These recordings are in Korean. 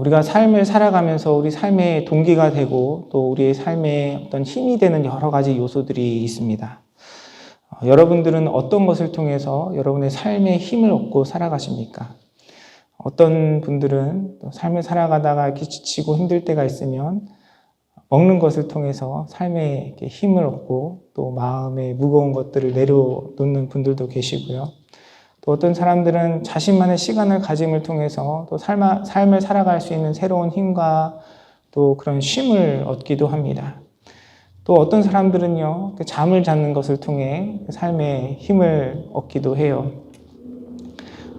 우리가 삶을 살아가면서 우리 삶의 동기가 되고 또 우리의 삶에 어떤 힘이 되는 여러 가지 요소들이 있습니다. 여러분들은 어떤 것을 통해서 여러분의 삶에 힘을 얻고 살아가십니까? 어떤 분들은 삶을 살아가다가 이렇게 지치고 힘들 때가 있으면 먹는 것을 통해서 삶에 힘을 얻고 또 마음의 무거운 것들을 내려놓는 분들도 계시고요. 또 어떤 사람들은 자신만의 시간을 가짐을 통해서 또 삶을 살아갈 수 있는 새로운 힘과 또 그런 쉼을 얻기도 합니다. 또 어떤 사람들은요, 잠을 자는 것을 통해 삶에 힘을 얻기도 해요.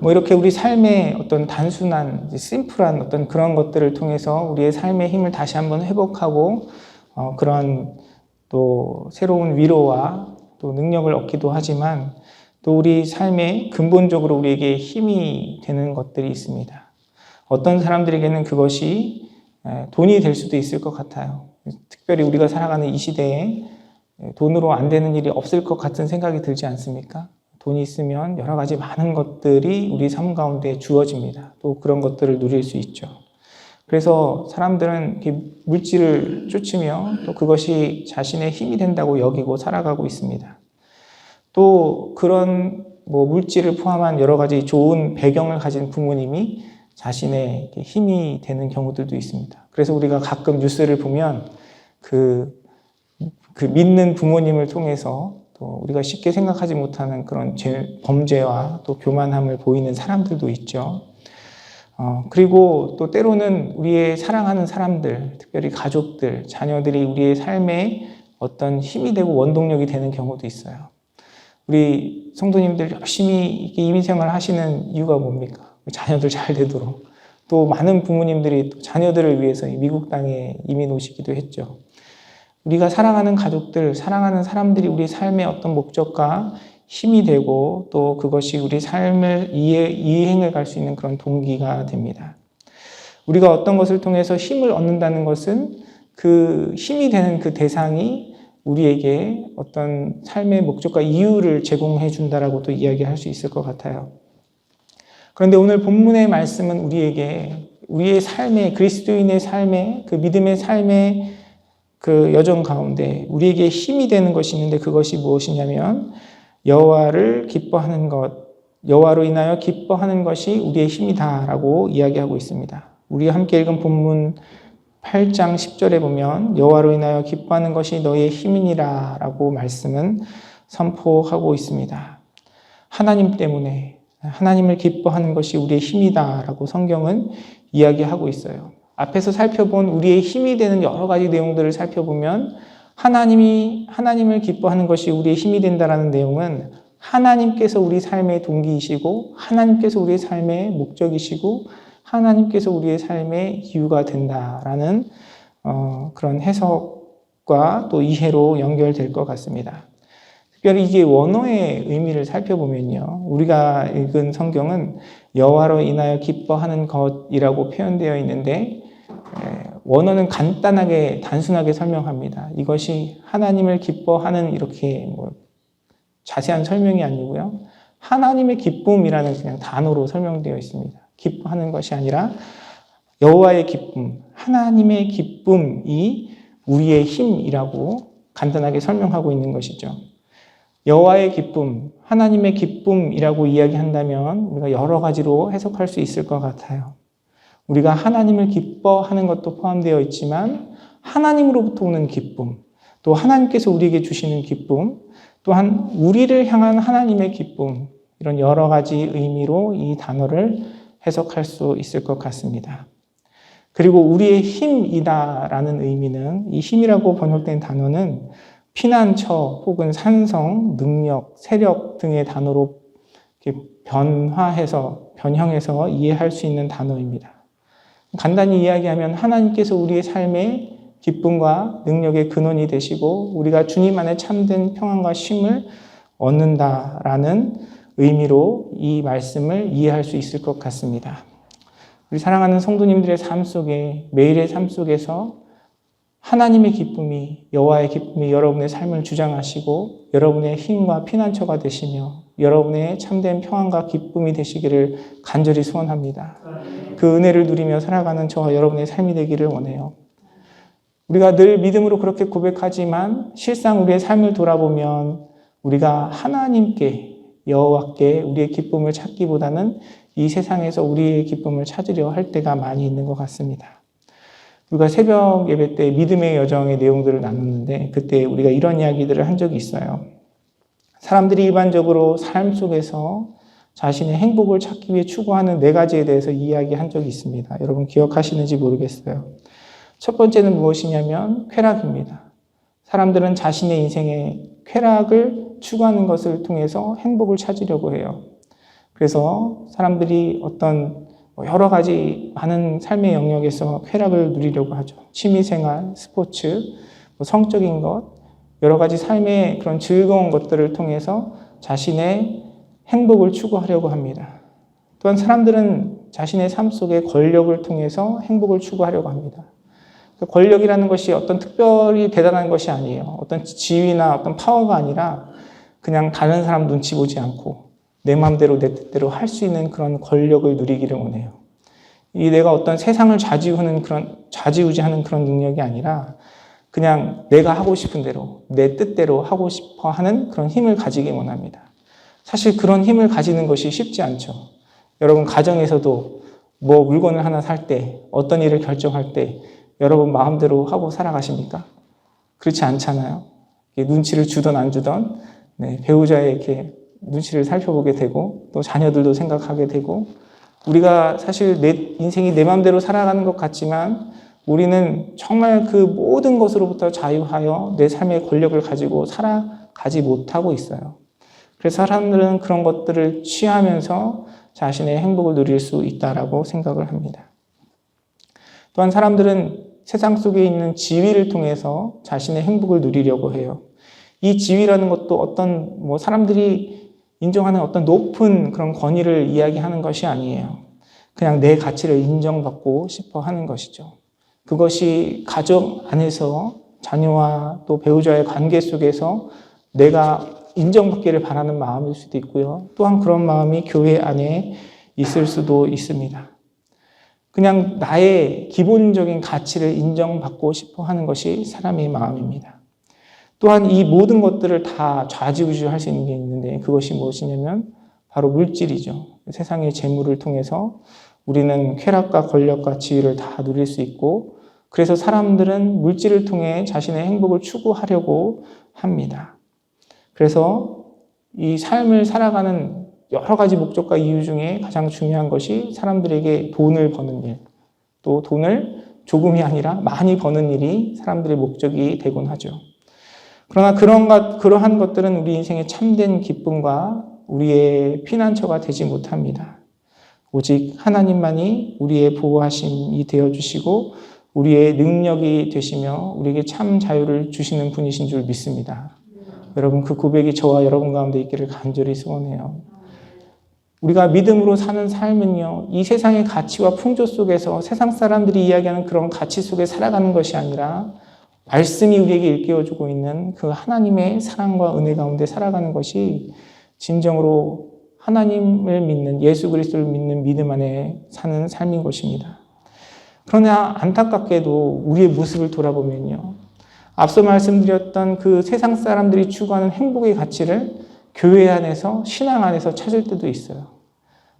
이렇게 우리 삶의 어떤 단순한, 심플한 어떤 그런 것들을 통해서 우리의 삶의 힘을 다시 한번 회복하고, 그런 또 새로운 위로와 또 능력을 얻기도 하지만, 또 우리 삶에 근본적으로 우리에게 힘이 되는 것들이 있습니다. 어떤 사람들에게는 그것이 돈이 될 수도 있을 것 같아요. 특별히 우리가 살아가는 이 시대에 돈으로 안 되는 일이 없을 것 같은 생각이 들지 않습니까? 돈이 있으면 여러 가지 많은 것들이 우리 삶 가운데 주어집니다. 또 그런 것들을 누릴 수 있죠. 그래서 사람들은 이렇게 물질을 쫓으며 또 그것이 자신의 힘이 된다고 여기고 살아가고 있습니다. 또 그런 물질을 포함한 여러 가지 좋은 배경을 가진 부모님이 자신의 힘이 되는 경우들도 있습니다. 그래서 우리가 가끔 뉴스를 보면 그 믿는 부모님을 통해서 또 우리가 쉽게 생각하지 못하는 그런 범죄와 또 교만함을 보이는 사람들도 있죠. 그리고 또 때로는 우리의 사랑하는 사람들, 특별히 가족들, 자녀들이 우리의 삶에 어떤 힘이 되고 원동력이 되는 경우도 있어요. 우리 성도님들 열심히 이민생활을 하시는 이유가 뭡니까? 자녀들 잘 되도록. 또 많은 부모님들이 자녀들을 위해서 미국 땅에 이민 오시기도 했죠. 우리가 사랑하는 가족들, 사랑하는 사람들이 우리 삶의 어떤 목적과 힘이 되고 또 그것이 우리 삶을 이행을 갈 수 있는 그런 동기가 됩니다. 우리가 어떤 것을 통해서 힘을 얻는다는 것은 그 힘이 되는 그 대상이 우리에게 어떤 삶의 목적과 이유를 제공해 준다라고도 이야기할 수 있을 것 같아요. 그런데 오늘 본문의 말씀은 우리에게 우리의 삶의 그리스도인의 삶의 그 믿음의 삶의 그 여정 가운데 우리에게 힘이 되는 것이 있는데 그것이 무엇이냐면 여호와를 기뻐하는 것, 여호와로 인하여 기뻐하는 것이 우리의 힘이다라고 이야기하고 있습니다. 우리가 함께 읽은 본문 8장 10절에 보면 여호와로 인하여 기뻐하는 것이 너희의 힘이니라 라고 말씀은 선포하고 있습니다. 하나님 때문에 하나님을 기뻐하는 것이 우리의 힘이다 라고 성경은 이야기하고 있어요. 앞에서 살펴본 우리의 힘이 되는 여러 가지 내용들을 살펴보면 하나님을 기뻐하는 것이 우리의 힘이 된다라는 내용은 하나님께서 우리 삶의 동기이시고 하나님께서 우리의 삶의 목적이시고 하나님께서 우리의 삶의 이유가 된다라는 그런 해석과 또 이해로 연결될 것 같습니다. 특별히 이게 원어의 의미를 살펴보면요. 우리가 읽은 성경은 여호와로 인하여 기뻐하는 것이라고 표현되어 있는데 원어는 간단하게 단순하게 설명합니다. 이것이 하나님을 기뻐하는 이렇게 자세한 설명이 아니고요. 하나님의 기쁨이라는 그냥 단어로 설명되어 있습니다. 기뻐하는 것이 아니라 여호와의 기쁨, 하나님의 기쁨이 우리의 힘이라고 간단하게 설명하고 있는 것이죠. 여호와의 기쁨, 하나님의 기쁨이라고 이야기한다면 우리가 여러 가지로 해석할 수 있을 것 같아요. 우리가 하나님을 기뻐하는 것도 포함되어 있지만 하나님으로부터 오는 기쁨, 또 하나님께서 우리에게 주시는 기쁨, 또한 우리를 향한 하나님의 기쁨, 이런 여러 가지 의미로 이 단어를 해석할 수 있을 것 같습니다. 그리고 우리의 힘이다라는 의미는 이 힘이라고 번역된 단어는 피난처 혹은 산성, 능력, 세력 등의 단어로 변형해서 이해할 수 있는 단어입니다. 간단히 이야기하면 하나님께서 우리의 삶의 기쁨과 능력의 근원이 되시고 우리가 주님 안에 참된 평안과 쉼을 얻는다라는 의미로 이 말씀을 이해할 수 있을 것 같습니다. 우리 사랑하는 성도님들의 삶 속에 매일의 삶 속에서 하나님의 기쁨이 여호와의 기쁨이 여러분의 삶을 주장하시고 여러분의 힘과 피난처가 되시며 여러분의 참된 평안과 기쁨이 되시기를 간절히 소원합니다. 그 은혜를 누리며 살아가는 저와 여러분의 삶이 되기를 원해요. 우리가 늘 믿음으로 그렇게 고백하지만 실상 우리의 삶을 돌아보면 우리가 하나님께, 여호와께 우리의 기쁨을 찾기보다는 이 세상에서 우리의 기쁨을 찾으려 할 때가 많이 있는 것 같습니다. 우리가 새벽 예배 때 믿음의 여정의 내용들을 나눴는데 그때 우리가 이런 이야기들을 한 적이 있어요. 사람들이 일반적으로 삶 속에서 자신의 행복을 찾기 위해 추구하는 4가지에 대해서 이야기한 적이 있습니다. 여러분 기억하시는지 모르겠어요. 첫 번째는 무엇이냐면 쾌락입니다. 사람들은 자신의 인생에 쾌락을 추구하는 것을 통해서 행복을 찾으려고 해요. 그래서 사람들이 어떤 여러 가지 많은 삶의 영역에서 쾌락을 누리려고 하죠. 취미생활, 스포츠, 성적인 것, 여러 가지 삶의 그런 즐거운 것들을 통해서 자신의 행복을 추구하려고 합니다. 또한 사람들은 자신의 삶 속에 권력을 통해서 행복을 추구하려고 합니다. 권력이라는 것이 어떤 특별히 대단한 것이 아니에요. 어떤 지위나 어떤 파워가 아니라 그냥 다른 사람 눈치 보지 않고 내 마음대로 내 뜻대로 할 수 있는 그런 권력을 누리기를 원해요. 이 내가 어떤 세상을 좌지우지하는 그런 능력이 아니라 그냥 내가 하고 싶은 대로 내 뜻대로 하고 싶어 하는 그런 힘을 가지기 원합니다. 사실 그런 힘을 가지는 것이 쉽지 않죠. 여러분 가정에서도 뭐 물건을 하나 살 때 어떤 일을 결정할 때 여러분 마음대로 하고 살아가십니까? 그렇지 않잖아요. 눈치를 주던 안 주던 배우자의 이렇게 눈치를 살펴보게 되고 또 자녀들도 생각하게 되고 우리가 사실 내 인생이 내 마음대로 살아가는 것 같지만 우리는 정말 그 모든 것으로부터 자유하여 내 삶의 권력을 가지고 살아가지 못하고 있어요. 그래서 사람들은 그런 것들을 취하면서 자신의 행복을 누릴 수 있다라고 생각을 합니다. 또한 사람들은 세상 속에 있는 지위를 통해서 자신의 행복을 누리려고 해요. 이 지위라는 것도 어떤 사람들이 인정하는 어떤 높은 그런 권위를 이야기하는 것이 아니에요. 그냥 내 가치를 인정받고 싶어 하는 것이죠. 그것이 가정 안에서 자녀와 또 배우자의 관계 속에서 내가 인정받기를 바라는 마음일 수도 있고요. 또한 그런 마음이 교회 안에 있을 수도 있습니다. 그냥 나의 기본적인 가치를 인정받고 싶어 하는 것이 사람의 마음입니다. 또한 이 모든 것들을 다 좌지우지할 수 있는 게 있는데 그것이 무엇이냐면 바로 물질이죠. 세상의 재물을 통해서 우리는 쾌락과 권력과 지위를 다 누릴 수 있고 그래서 사람들은 물질을 통해 자신의 행복을 추구하려고 합니다. 그래서 이 삶을 살아가는 여러 가지 목적과 이유 중에 가장 중요한 것이 사람들에게 돈을 버는 일, 또 돈을 조금이 아니라 많이 버는 일이 사람들의 목적이 되곤 하죠. 그러나 그러한 것들은 우리 인생의 참된 기쁨과 우리의 피난처가 되지 못합니다. 오직 하나님만이 우리의 보호하심이 되어주시고 우리의 능력이 되시며 우리에게 참 자유를 주시는 분이신 줄 믿습니다. 여러분 그 고백이 저와 여러분 가운데 있기를 간절히 소원해요. 우리가 믿음으로 사는 삶은요, 이 세상의 가치와 풍조 속에서 세상 사람들이 이야기하는 그런 가치 속에 살아가는 것이 아니라 말씀이 우리에게 일깨워주고 있는 그 하나님의 사랑과 은혜 가운데 살아가는 것이 진정으로 하나님을 믿는 예수 그리스도를 믿는 믿음 안에 사는 삶인 것입니다. 그러나 안타깝게도 우리의 모습을 돌아보면요. 앞서 말씀드렸던 그 세상 사람들이 추구하는 행복의 가치를 교회 안에서 신앙 안에서 찾을 때도 있어요.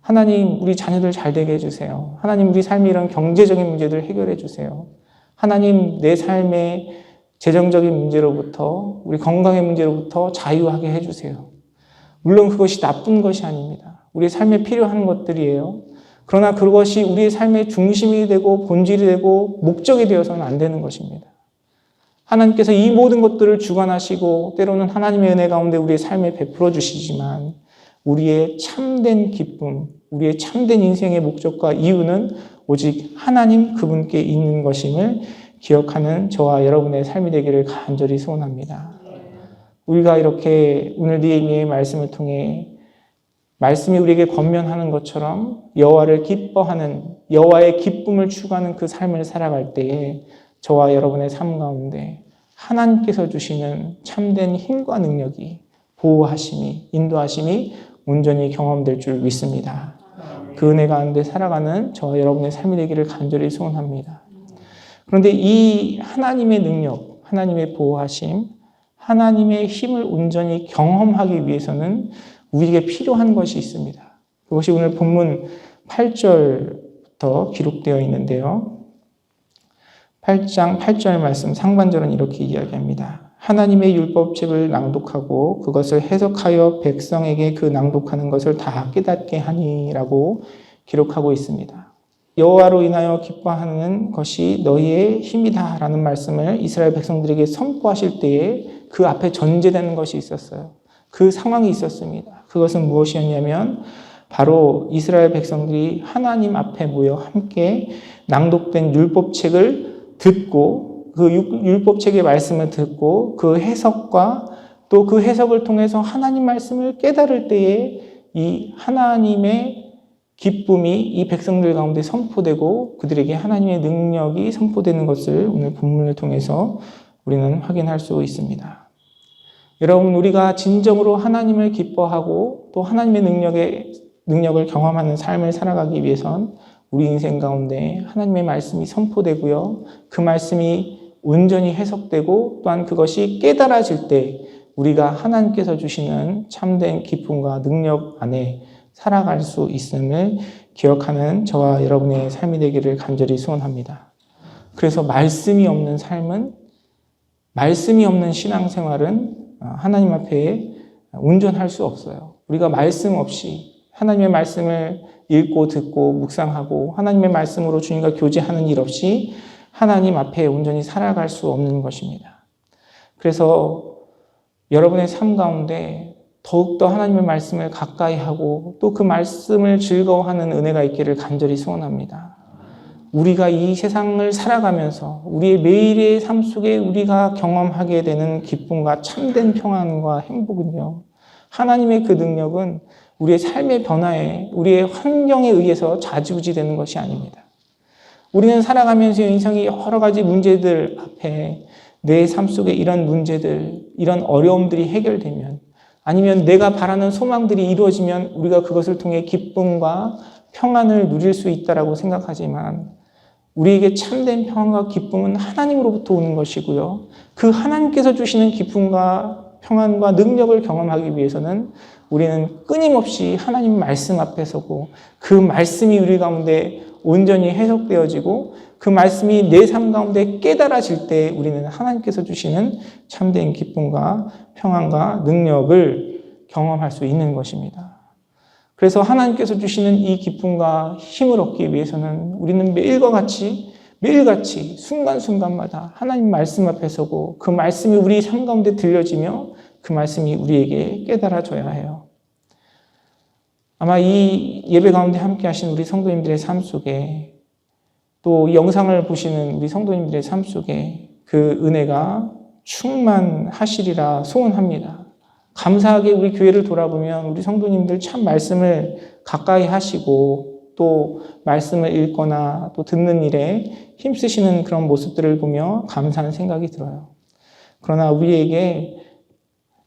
하나님 우리 자녀들 잘 되게 해주세요. 하나님 우리 삶의 이런 경제적인 문제들 해결해 주세요. 하나님 내 삶의 재정적인 문제로부터 우리 건강의 문제로부터 자유하게 해주세요. 물론 그것이 나쁜 것이 아닙니다. 우리 삶에 필요한 것들이에요. 그러나 그것이 우리의 삶의 중심이 되고 본질이 되고 목적이 되어서는 안 되는 것입니다. 하나님께서 이 모든 것들을 주관하시고 때로는 하나님의 은혜 가운데 우리의 삶에 베풀어 주시지만 우리의 참된 기쁨, 우리의 참된 인생의 목적과 이유는 오직 하나님 그분께 있는 것임을 기억하는 저와 여러분의 삶이 되기를 간절히 소원합니다. 우리가 이렇게 오늘 니에미야의 말씀을 통해 말씀이 우리에게 권면하는 것처럼 여호와를 기뻐하는 여호와의 기쁨을 추구하는 그 삶을 살아갈 때에 저와 여러분의 삶 가운데 하나님께서 주시는 참된 힘과 능력이 보호하심이 인도하심이 온전히 경험될 줄 믿습니다. 그 은혜 가운데 살아가는 저와 여러분의 삶이 되기를 간절히 소원합니다. 그런데 이 하나님의 능력, 하나님의 보호하심, 하나님의 힘을 온전히 경험하기 위해서는 우리에게 필요한 것이 있습니다. 그것이 오늘 본문 8절부터 기록되어 있는데요. 8장 8절 말씀 상반절은 이렇게 이야기합니다. 하나님의 율법책을 낭독하고 그것을 해석하여 백성에게 그 낭독하는 것을 다 깨닫게 하니라고 기록하고 있습니다. 여호와로 인하여 기뻐하는 것이 너희의 힘이다라는 말씀을 이스라엘 백성들에게 선포하실 때에 그 앞에 전제되는 것이 있었어요. 그 상황이 있었습니다. 그것은 무엇이었냐면 바로 이스라엘 백성들이 하나님 앞에 모여 함께 낭독된 율법책을 듣고 그 율법책의 말씀을 듣고 그 해석과 또 그 해석을 통해서 하나님 말씀을 깨달을 때에 이 하나님의 기쁨이 이 백성들 가운데 선포되고 그들에게 하나님의 능력이 선포되는 것을 오늘 본문을 통해서 우리는 확인할 수 있습니다. 여러분, 우리가 진정으로 하나님을 기뻐하고 또 하나님의 능력을 경험하는 삶을 살아가기 위해선 우리 인생 가운데 하나님의 말씀이 선포되고요. 그 말씀이 온전히 해석되고 또한 그것이 깨달아질 때 우리가 하나님께서 주시는 참된 기쁨과 능력 안에 살아갈 수 있음을 기억하는 저와 여러분의 삶이 되기를 간절히 소원합니다. 그래서 말씀이 없는 삶은, 말씀이 없는 신앙생활은 하나님 앞에 온전할 수 없어요. 우리가 말씀 없이 하나님의 말씀을 읽고 듣고 묵상하고 하나님의 말씀으로 주님과 교제하는 일 없이 하나님 앞에 온전히 살아갈 수 없는 것입니다. 그래서 여러분의 삶 가운데 더욱더 하나님의 말씀을 가까이 하고 또 그 말씀을 즐거워하는 은혜가 있기를 간절히 소원합니다. 우리가 이 세상을 살아가면서 우리의 매일의 삶 속에 우리가 경험하게 되는 기쁨과 참된 평안과 행복은요, 하나님의 그 능력은 우리의 삶의 변화에, 우리의 환경에 의해서 좌지우지되는 것이 아닙니다. 우리는 살아가면서 인생의 여러 가지 문제들 앞에 내 삶 속에 이런 문제들, 이런 어려움들이 해결되면 아니면 내가 바라는 소망들이 이루어지면 우리가 그것을 통해 기쁨과 평안을 누릴 수 있다라고 생각하지만 우리에게 참된 평안과 기쁨은 하나님으로부터 오는 것이고요. 그 하나님께서 주시는 기쁨과 평안과 능력을 경험하기 위해서는 우리는 끊임없이 하나님 말씀 앞에 서고 그 말씀이 우리 가운데 온전히 해석되어지고 그 말씀이 내 삶 가운데 깨달아질 때 우리는 하나님께서 주시는 참된 기쁨과 평안과 능력을 경험할 수 있는 것입니다. 그래서 하나님께서 주시는 이 기쁨과 힘을 얻기 위해서는 우리는 매일같이 순간순간마다 하나님 말씀 앞에 서고 그 말씀이 우리 삶 가운데 들려지며 그 말씀이 우리에게 깨달아져야 해요. 아마 이 예배 가운데 함께 하신 우리 성도님들의 삶 속에 또 영상을 보시는 우리 성도님들의 삶 속에 그 은혜가 충만하시리라 소원합니다. 감사하게 우리 교회를 돌아보면 우리 성도님들 참 말씀을 가까이 하시고 또 말씀을 읽거나 또 듣는 일에 힘쓰시는 그런 모습들을 보며 감사한 생각이 들어요. 그러나 우리에게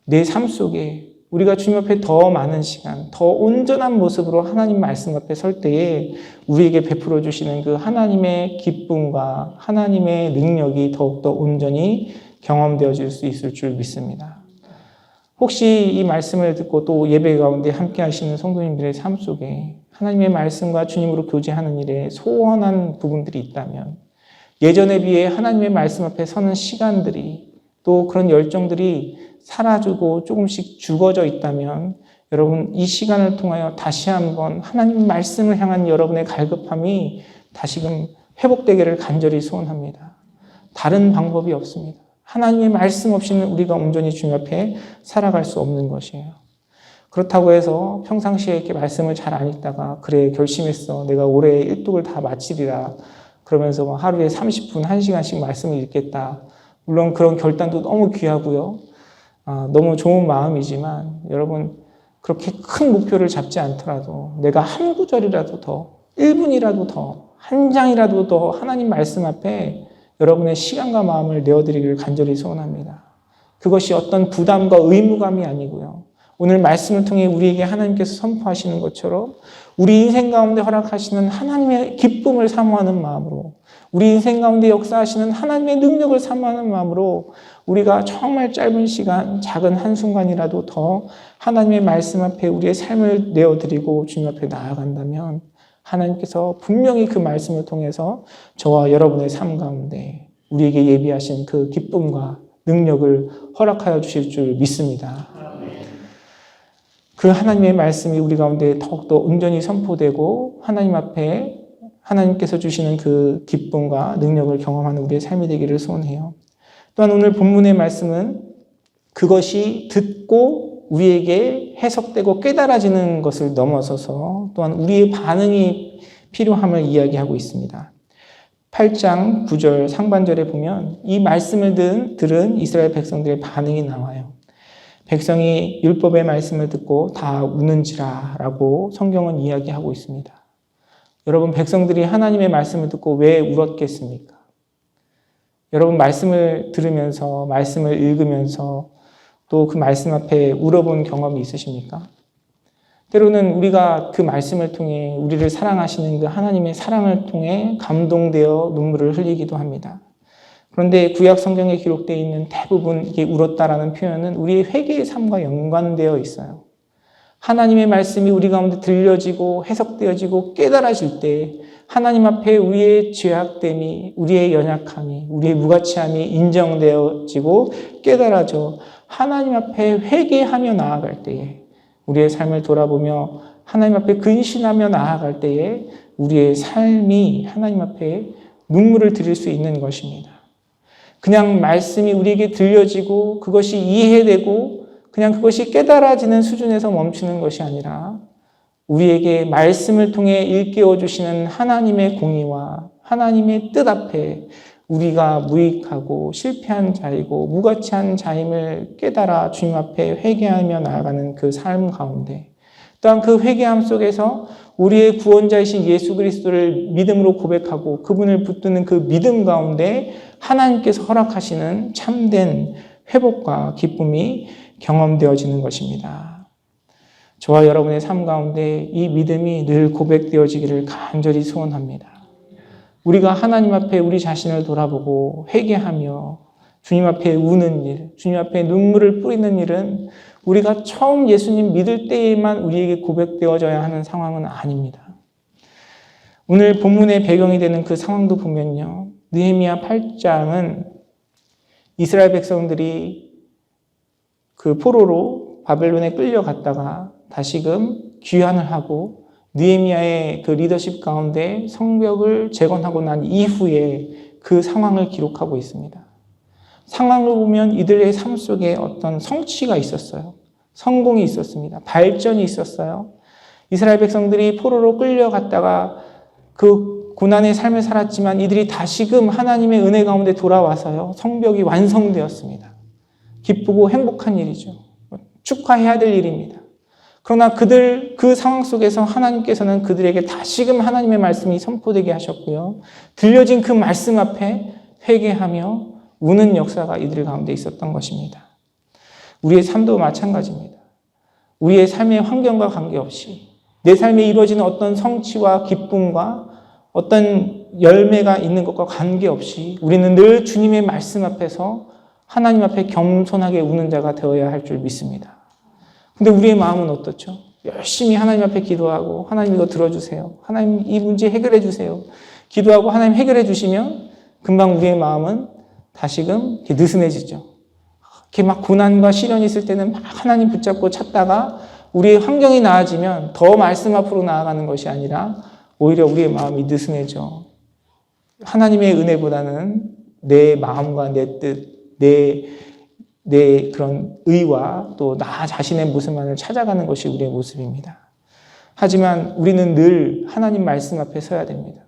내 삶 속에 우리가 주님 앞에 더 많은 시간, 더 온전한 모습으로 하나님 말씀 앞에 설 때에 우리에게 베풀어 주시는 그 하나님의 기쁨과 하나님의 능력이 더욱더 온전히 경험되어질 수 있을 줄 믿습니다. 혹시 이 말씀을 듣고 또 예배 가운데 함께 하시는 성도님들의 삶 속에 하나님의 말씀과 주님으로 교제하는 일에 소원한 부분들이 있다면 예전에 비해 하나님의 말씀 앞에 서는 시간들이 또 그런 열정들이 사라지고 조금씩 죽어져 있다면 여러분 이 시간을 통하여 다시 한번 하나님 말씀을 향한 여러분의 갈급함이 다시금 회복되기를 간절히 소원합니다. 다른 방법이 없습니다. 하나님의 말씀 없이는 우리가 온전히 주님 앞에 살아갈 수 없는 것이에요. 그렇다고 해서 평상시에 이렇게 말씀을 잘 안 읽다가 그래 결심했어. 내가 올해 1독을 다 마치리라. 그러면서 하루에 30분, 1시간씩 말씀을 읽겠다. 물론 그런 결단도 너무 귀하고요. 너무 좋은 마음이지만 여러분 그렇게 큰 목표를 잡지 않더라도 내가 한 구절이라도 더 1분이라도 더 한 장이라도 더 하나님 말씀 앞에 여러분의 시간과 마음을 내어드리기를 간절히 소원합니다. 그것이 어떤 부담과 의무감이 아니고요. 오늘 말씀을 통해 우리에게 하나님께서 선포하시는 것처럼 우리 인생 가운데 허락하시는 하나님의 기쁨을 사모하는 마음으로, 우리 인생 가운데 역사하시는 하나님의 능력을 사모하는 마음으로 우리가 정말 짧은 시간, 작은 한순간이라도 더 하나님의 말씀 앞에 우리의 삶을 내어드리고 주님 앞에 나아간다면 하나님께서 분명히 그 말씀을 통해서 저와 여러분의 삶 가운데 우리에게 예비하신 그 기쁨과 능력을 허락하여 주실 줄 믿습니다. 그 하나님의 말씀이 우리 가운데 더욱더 온전히 선포되고 하나님 앞에 하나님께서 주시는 그 기쁨과 능력을 경험하는 우리의 삶이 되기를 소원해요. 또한 오늘 본문의 말씀은 그것이 듣고 우리에게 해석되고 깨달아지는 것을 넘어서서 또한 우리의 반응이 필요함을 이야기하고 있습니다. 8장 9절 상반절에 보면 이 말씀을 들은 이스라엘 백성들의 반응이 나와요. 백성이 율법의 말씀을 듣고 다 우는지라 라고 성경은 이야기하고 있습니다. 여러분, 백성들이 하나님의 말씀을 듣고 왜 울었겠습니까? 여러분, 말씀을 들으면서, 말씀을 읽으면서 또 그 말씀 앞에 울어본 경험이 있으십니까? 때로는 우리가 그 말씀을 통해 우리를 사랑하시는 그 하나님의 사랑을 통해 감동되어 눈물을 흘리기도 합니다. 그런데 구약 성경에 기록되어 있는 대부분 이게 울었다라는 표현은 우리의 회개의 삶과 연관되어 있어요. 하나님의 말씀이 우리 가운데 들려지고 해석되어지고 깨달아질 때 하나님 앞에 우리의 죄악됨이, 우리의 연약함이, 우리의 무가치함이 인정되어지고 깨달아져 하나님 앞에 회개하며 나아갈 때에, 우리의 삶을 돌아보며 하나님 앞에 근신하며 나아갈 때에 우리의 삶이 하나님 앞에 눈물을 드릴 수 있는 것입니다. 그냥 말씀이 우리에게 들려지고 그것이 이해되고 그냥 그것이 깨달아지는 수준에서 멈추는 것이 아니라 우리에게 말씀을 통해 일깨워 주시는 하나님의 공의와 하나님의 뜻 앞에 우리가 무익하고 실패한 자이고 무가치한 자임을 깨달아 주님 앞에 회개하며 나아가는 그 삶 가운데, 또한 그 회개함 속에서 우리의 구원자이신 예수 그리스도를 믿음으로 고백하고 그분을 붙드는 그 믿음 가운데 하나님께서 허락하시는 참된 회복과 기쁨이 경험되어지는 것입니다. 저와 여러분의 삶 가운데 이 믿음이 늘 고백되어지기를 간절히 소원합니다. 우리가 하나님 앞에 우리 자신을 돌아보고 회개하며 주님 앞에 우는 일, 주님 앞에 눈물을 뿌리는 일은 우리가 처음 예수님 믿을 때에만 우리에게 고백되어져야 하는 상황은 아닙니다. 오늘 본문의 배경이 되는 그 상황도 보면요, 느헤미야 8장은 이스라엘 백성들이 그 포로로 바벨론에 끌려갔다가 다시금 귀환을 하고 느헤미야의 그 리더십 가운데 성벽을 재건하고 난 이후에 그 상황을 기록하고 있습니다. 상황을 보면 이들의 삶 속에 어떤 성취가 있었어요. 성공이 있었습니다. 발전이 있었어요. 이스라엘 백성들이 포로로 끌려갔다가 그 고난의 삶을 살았지만 이들이 다시금 하나님의 은혜 가운데 돌아와서요, 성벽이 완성되었습니다. 기쁘고 행복한 일이죠. 축하해야 될 일입니다. 그러나 그 상황 속에서 하나님께서는 그들에게 다시금 하나님의 말씀이 선포되게 하셨고요, 들려진 그 말씀 앞에 회개하며 우는 역사가 이들 가운데 있었던 것입니다. 우리의 삶도 마찬가지입니다. 우리의 삶의 환경과 관계없이 내 삶에 이루어지는 어떤 성취와 기쁨과 어떤 열매가 있는 것과 관계없이 우리는 늘 주님의 말씀 앞에서 하나님 앞에 겸손하게 우는 자가 되어야 할 줄 믿습니다. 근데 우리의 마음은 어떻죠? 열심히 하나님 앞에 기도하고 하나님 이거 들어주세요. 하나님 이 문제 해결해 주세요. 기도하고 하나님 해결해 주시면 금방 우리의 마음은 다시금 이렇게 느슨해지죠. 이렇게 막 고난과 시련이 있을 때는 막 하나님 붙잡고 찾다가 우리의 환경이 나아지면 더 말씀 앞으로 나아가는 것이 아니라 오히려 우리의 마음이 느슨해져. 하나님의 은혜보다는 내 마음과 내 뜻, 내 그런 의와 또 나 자신의 모습만을 찾아가는 것이 우리의 모습입니다. 하지만 우리는 늘 하나님 말씀 앞에 서야 됩니다.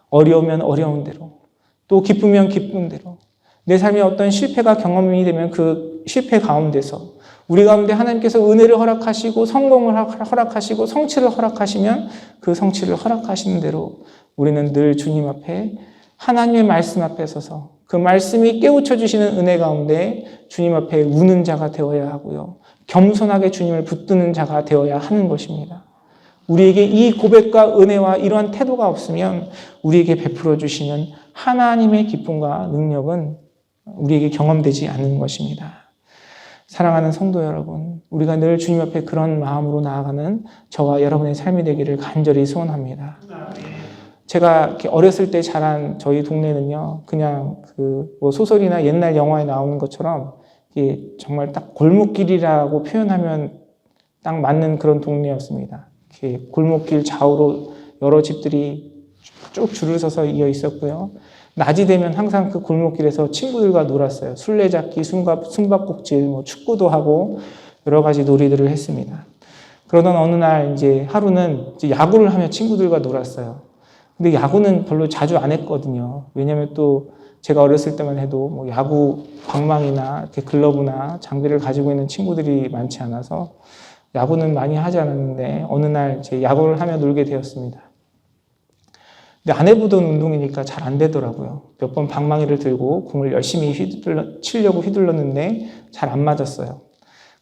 어려우면 어려운 대로, 또 기쁘면 기쁜 대로, 내 삶에 어떤 실패가 경험이 되면 그 실패 가운데서 우리 가운데 하나님께서 은혜를 허락하시고 성공을 허락하시고 성취를 허락하시면 그 성취를 허락하시는 대로 우리는 늘 주님 앞에 하나님의 말씀 앞에 서서 그 말씀이 깨우쳐 주시는 은혜 가운데 주님 앞에 우는 자가 되어야 하고요, 겸손하게 주님을 붙드는 자가 되어야 하는 것입니다. 우리에게 이 고백과 은혜와 이러한 태도가 없으면 우리에게 베풀어 주시는 하나님의 기쁨과 능력은 우리에게 경험되지 않는 것입니다. 사랑하는 성도 여러분, 우리가 늘 주님 앞에 그런 마음으로 나아가는 저와 여러분의 삶이 되기를 간절히 소원합니다. 제가 이렇게 어렸을 때 자란 저희 동네는요, 그냥 뭐 소설이나 옛날 영화에 나오는 것처럼 이게 정말 딱 골목길이라고 표현하면 딱 맞는 그런 동네였습니다. 이렇게 골목길 좌우로 여러 집들이 쭉 줄을 서서 이어 있었고요. 낮이 되면 항상 그 골목길에서 친구들과 놀았어요. 술래잡기, 숨바꼭질, 뭐 축구도 하고 여러 가지 놀이들을 했습니다. 그러던 어느 날 이제 하루는 이제 야구를 하며 친구들과 놀았어요. 근데 야구는 별로 자주 안 했거든요. 왜냐면 또 제가 어렸을 때만 해도 뭐 야구 방망이나 이렇게 글러브나 장비를 가지고 있는 친구들이 많지 않아서 야구는 많이 하지 않았는데 어느 날 이제 야구를 하며 놀게 되었습니다. 근데 안 해보던 운동이니까 잘 안 되더라고요. 몇 번 방망이를 들고 공을 열심히 치려고 휘둘렀는데 잘 안 맞았어요.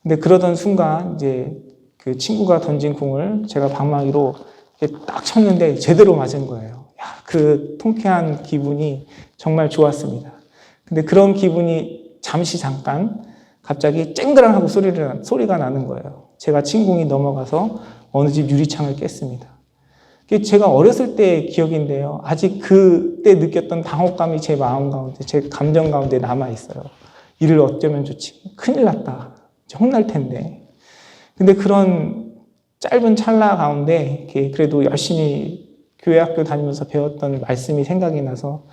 근데 그러던 순간 이제 그 친구가 던진 공을 제가 방망이로 이렇게 딱 쳤는데 제대로 맞은 거예요. 그 통쾌한 기분이 정말 좋았습니다. 근데 그런 기분이 잠깐 갑자기 쨍그랑하고 소리가 나는 거예요. 제가 친 공이 넘어가서 어느 집 유리창을 깼습니다. 제가 어렸을 때의 기억인데요. 아직 그때 느꼈던 당혹감이 제 마음 가운데, 제 감정 가운데 남아있어요. 이를 어쩌면 좋지. 큰일 났다. 혼날 텐데. 근데 그런 짧은 찰나 가운데 그래도 열심히 교회 학교 다니면서 배웠던 말씀이 생각이 나서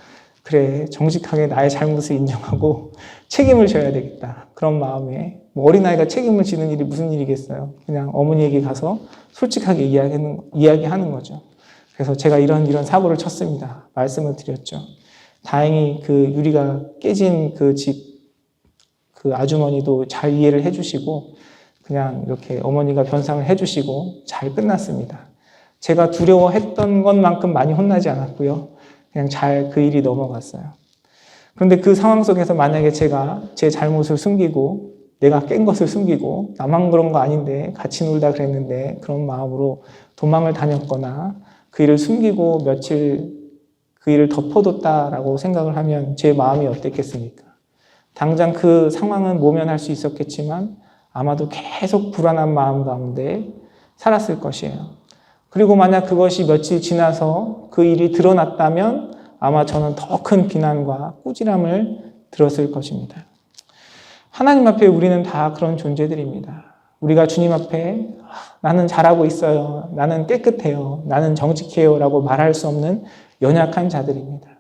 그래, 정직하게 나의 잘못을 인정하고 책임을 져야 되겠다. 그런 마음에 뭐 어린아이가 책임을 지는 일이 무슨 일이겠어요. 그냥 어머니에게 가서 솔직하게 이야기하는 거죠. 그래서 제가 이런 사고를 쳤습니다. 말씀을 드렸죠. 다행히 그 유리가 깨진 그 집 그 아주머니도 잘 이해를 해주시고 그냥 이렇게 어머니가 변상을 해주시고 잘 끝났습니다. 제가 두려워했던 것만큼 많이 혼나지 않았고요. 그냥 잘 그 일이 넘어갔어요. 그런데 그 상황 속에서 만약에 제가 제 잘못을 숨기고 내가 깬 것을 숨기고 나만 그런 거 아닌데 같이 놀다 그랬는데 그런 마음으로 도망을 다녔거나 그 일을 숨기고 며칠 그 일을 덮어뒀다라고 생각을 하면 제 마음이 어땠겠습니까? 당장 그 상황은 모면할 수 있었겠지만 아마도 계속 불안한 마음 가운데 살았을 것이에요. 그리고 만약 그것이 며칠 지나서 그 일이 드러났다면 아마 저는 더 큰 비난과 꾸지람을 들었을 것입니다. 하나님 앞에 우리는 다 그런 존재들입니다. 우리가 주님 앞에 나는 잘하고 있어요. 나는 깨끗해요. 나는 정직해요. 라고 말할 수 없는 연약한 자들입니다.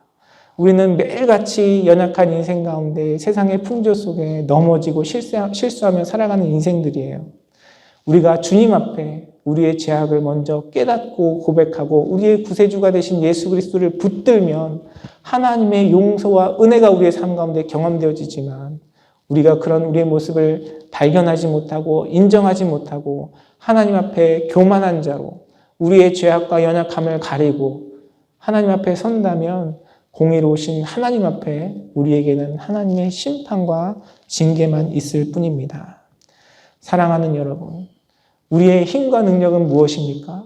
우리는 매일같이 연약한 인생 가운데 세상의 풍조 속에 넘어지고 실수하며 살아가는 인생들이에요. 우리가 주님 앞에 우리의 죄악을 먼저 깨닫고 고백하고 우리의 구세주가 되신 예수 그리스도를 붙들면 하나님의 용서와 은혜가 우리의 삶 가운데 경험되어지지만 우리가 그런 우리의 모습을 발견하지 못하고 인정하지 못하고 하나님 앞에 교만한 자로 우리의 죄악과 연약함을 가리고 하나님 앞에 선다면 공의로우신 하나님 앞에 우리에게는 하나님의 심판과 징계만 있을 뿐입니다. 사랑하는 여러분, 우리의 힘과 능력은 무엇입니까?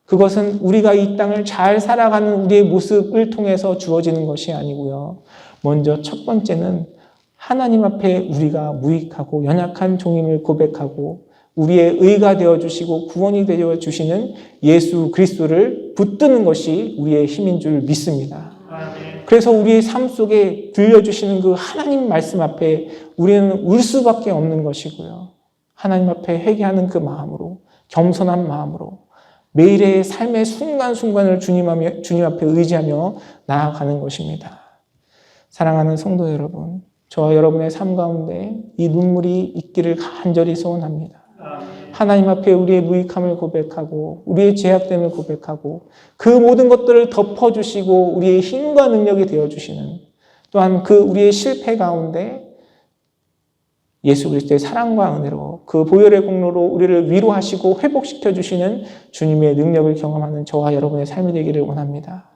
그것은 우리가 이 땅을 잘 살아가는 우리의 모습을 통해서 주어지는 것이 아니고요. 먼저 첫 번째는 하나님 앞에 우리가 무익하고 연약한 종임을 고백하고 우리의 의가 되어주시고 구원이 되어주시는 예수 그리스도를 붙드는 것이 우리의 힘인 줄 믿습니다. 그래서 우리의 삶 속에 들려주시는 그 하나님 말씀 앞에 우리는 울 수밖에 없는 것이고요. 하나님 앞에 회개하는 그 마음으로 겸손한 마음으로 매일의 삶의 순간순간을 주님 앞에 의지하며 나아가는 것입니다. 사랑하는 성도 여러분, 저와 여러분의 삶 가운데 이 눈물이 있기를 간절히 소원합니다. 하나님 앞에 우리의 무익함을 고백하고 우리의 죄악됨을 고백하고 그 모든 것들을 덮어주시고 우리의 힘과 능력이 되어주시는 또한 그 우리의 실패 가운데 예수 그리스도의 사랑과 은혜로 그 보혈의 공로로 우리를 위로하시고 회복시켜 주시는 주님의 능력을 경험하는 저와 여러분의 삶이 되기를 원합니다.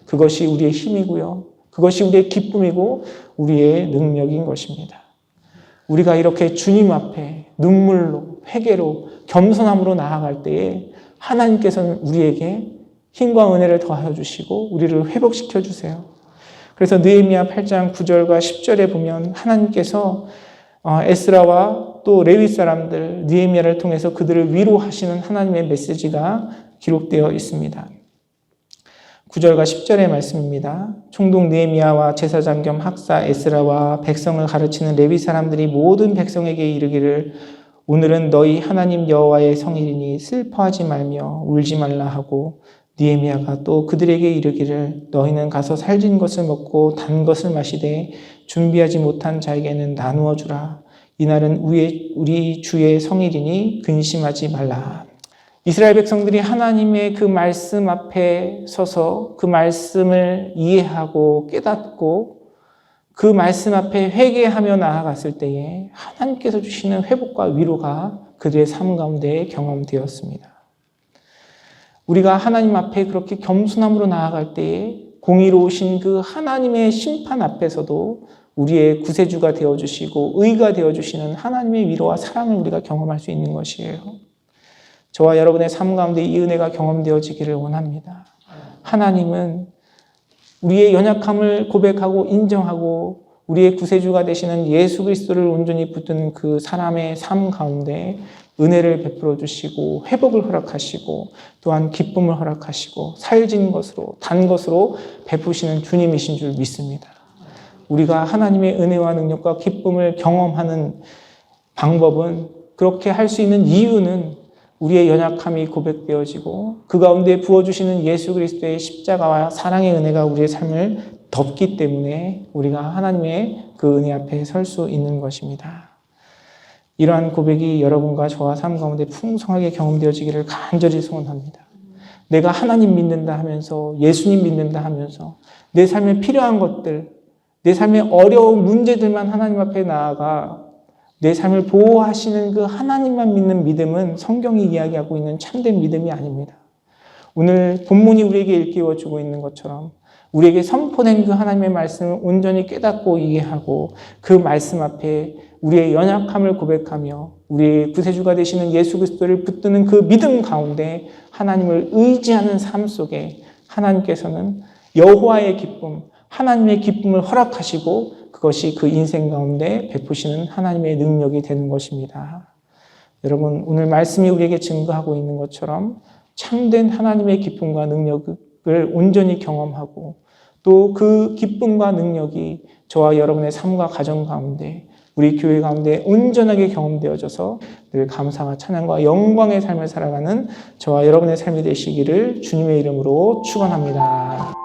그것이 우리의 힘이고요. 그것이 우리의 기쁨이고 우리의 능력인 것입니다. 우리가 이렇게 주님 앞에 눈물로, 회개로, 겸손함으로 나아갈 때에 하나님께서는 우리에게 힘과 은혜를 더하여 주시고 우리를 회복시켜 주세요. 그래서 느헤미야 8장 9절과 10절에 보면 하나님께서 에스라와 또 레위 사람들, 느헤미야를 통해서 그들을 위로하시는 하나님의 메시지가 기록되어 있습니다. 9절과 10절의 말씀입니다. 총독 느헤미야와 제사장 겸 학사 에스라와 백성을 가르치는 레위 사람들이 모든 백성에게 이르기를 오늘은 너희 하나님 여호와의 성일이니 슬퍼하지 말며 울지 말라 하고 느헤미야가 또 그들에게 이르기를 너희는 가서 살진 것을 먹고 단 것을 마시되 준비하지 못한 자에게는 나누어 주라. 이날은 우리 주의 성일이니 근심하지 말라. 이스라엘 백성들이 하나님의 그 말씀 앞에 서서 그 말씀을 이해하고 깨닫고 그 말씀 앞에 회개하며 나아갔을 때에 하나님께서 주시는 회복과 위로가 그들의 삶 가운데 경험되었습니다. 우리가 하나님 앞에 그렇게 겸손함으로 나아갈 때에 공의로우신 그 하나님의 심판 앞에서도 우리의 구세주가 되어주시고 의가 되어주시는 하나님의 위로와 사랑을 우리가 경험할 수 있는 것이에요. 저와 여러분의 삶 가운데 이 은혜가 경험되어지기를 원합니다. 하나님은 우리의 연약함을 고백하고 인정하고 우리의 구세주가 되시는 예수 그리스도를 온전히 붙드는 그 사람의 삶 가운데 은혜를 베풀어 주시고 회복을 허락하시고 또한 기쁨을 허락하시고 살진 것으로 단 것으로 베푸시는 주님이신 줄 믿습니다. 우리가 하나님의 은혜와 능력과 기쁨을 경험하는 방법은 그렇게 할 수 있는 이유는 우리의 연약함이 고백되어지고 그 가운데 부어주시는 예수 그리스도의 십자가와 사랑의 은혜가 우리의 삶을 덮기 때문에 우리가 하나님의 그 은혜 앞에 설 수 있는 것입니다. 이러한 고백이 여러분과 저와 삶 가운데 풍성하게 경험되어지기를 간절히 소원합니다. 내가 하나님 믿는다 하면서 예수님 믿는다 하면서 내 삶에 필요한 것들, 내 삶의 어려운 문제들만 하나님 앞에 나아가 내 삶을 보호하시는 그 하나님만 믿는 믿음은 성경이 이야기하고 있는 참된 믿음이 아닙니다. 오늘 본문이 우리에게 일깨워주고 있는 것처럼 우리에게 선포된 그 하나님의 말씀을 온전히 깨닫고 이해하고 그 말씀 앞에 우리의 연약함을 고백하며 우리의 구세주가 되시는 예수 그리스도를 붙드는 그 믿음 가운데 하나님을 의지하는 삶 속에 하나님께서는 여호와의 기쁨, 하나님의 기쁨을 허락하시고 그것이 그 인생 가운데 베푸시는 하나님의 능력이 되는 것입니다. 여러분, 오늘 말씀이 우리에게 증거하고 있는 것처럼 참된 하나님의 기쁨과 능력을 온전히 경험하고 또 그 기쁨과 능력이 저와 여러분의 삶과 가정 가운데 우리 교회 가운데 온전하게 경험되어져서 늘 감사와 찬양과 영광의 삶을 살아가는 저와 여러분의 삶이 되시기를 주님의 이름으로 축원합니다.